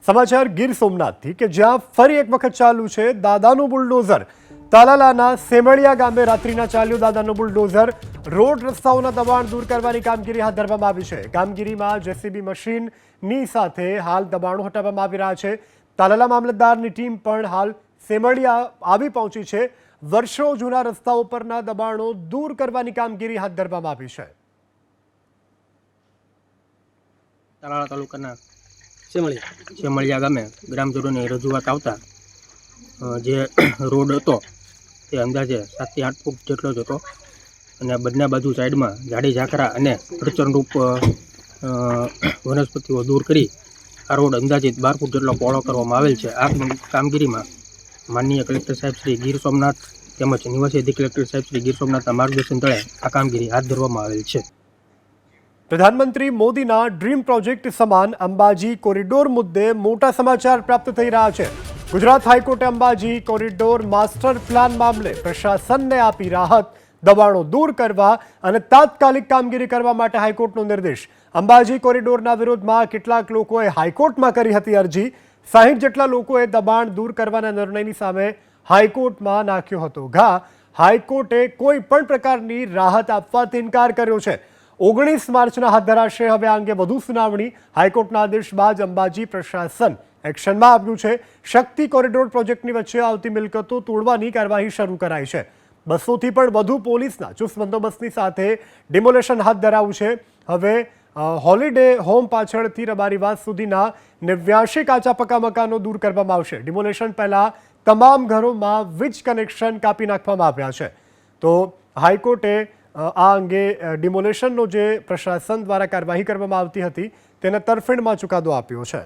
સમાચાર ગીર સોમનાથથી કે જ્યાં ફરી એક વખત ચાલુ છે દાદાનું બુલડોઝર। તાલાલાના સેમળિયા ગામે રાત્રિના ચાલ્યું દાદાનું બુલડોઝર। રોડ રસ્તાઓના દબાણ દૂર કરવાની કામગીરી હાથ ધરવામાં આવી છે। કામગીરીમાં જેસીબી મશીનની સાથે હાલ દબાણો હટાવવામાં આવી રહ્યા છે। તાલાલા મામલતદારની ટીમ પણ હાલ સેમળિયા આવી પહોંચી છે। વર્ષો જૂના રસ્તાઓ પરના દબાણો દૂર કરવાની કામગીરી હાથ ધરવામાં આવી છે। તાલાલા તાલુકાના સેમળિયા ગામે ગ્રામજનોની રજૂઆત આવતા જે રોડ હતો તે અંદાજે 7 થી 8 ફૂટ જેટલો જ હતો અને બંને બાજુ સાઈડમાં ઝાડી ઝાકરા અને અડચણરૂપ વનસ્પતિઓ દૂર કરી આ રોડ અંદાજિત 12 ફૂટ જેટલો પહોળો કરવામાં આવેલ છે। આ કામગીરીમાં માનનીય કલેક્ટર સાહેબ શ્રી ગીર સોમનાથ તેમજ નિવાસી અધિક કલેક્ટર સાહેબ શ્રી ગીર સોમનાથના માર્ગદર્શન તળે આ કામગીરી હાથ ધરવામાં આવેલ છે। પ્રધાનમંત્રી મોદીના ડ્રીમ પ્રોજેક્ટ સમાન અંબાજી કોરિડોર મુદ્દે મોટા સમાચાર પ્રાપ્ત થઈ રહ્યા છે। ગુજરાત હાઈકોર્ટે અંબાજી કોરિડોર માસ્ટર પ્લાન મામલે પ્રશાસનને આપી રાહત। દબાણો દૂર કરવા અને તાત્કાલિક કામગીરી કરવા માટે હાઈકોર્ટનો નિર્દેશ। અંબાજી કોરિડોરના વિરોધમાં કેટલાક લોકોએ હાઈકોર્ટમાં કરી હતી અરજી। 60 જેટલા લોકોએ દબાણ દૂર કરવાના નિર્ણયની સામે હાઈકોર્ટમાં નાખ્યો હતો ઘા। હાઈકોર્ટે કોઈ પણ પ્રકારની રાહત આપવાથી ઇનકાર કર્યો છે। 19 માર્ચના હાથ ધરાશે હવે આ અંગે વધુ સુનાવણી। હાઈકોર્ટના આદેશ બાદ અંબાજી પ્રશાસન એક્શનમાં આવ્યું છે। શક્તિ કોરિડોર પ્રોજેક્ટની વચ્ચે આવતી મિલકતો તોડવાની કાર્યવાહી શરૂ કરાઈ છે। 200થી પણ વધુ પોલીસના ચુસ્ત બંદોબસ્તની સાથે ડિમોલેશન હાથ ધરાયું છે। હવે હોલિડે હોમ પાછળથી રબારીવાસ સુધીના 89 કાચા પક્કા મકાનો દૂર કરવામાં આવશે। ડિમોલેશન પહેલા તમામ ઘરોમાં વીજ કનેક્શન કાપી નાખવામાં આવ્યા છે। તો હાઈકોર્ટે આ અંગે ડિમોલેશનનો જે પ્રશાસન દ્વારા કાર્યવાહી કરવામાં આવતી હતી તેના તરફેણમાં ચુકાદો આપ્યો છે।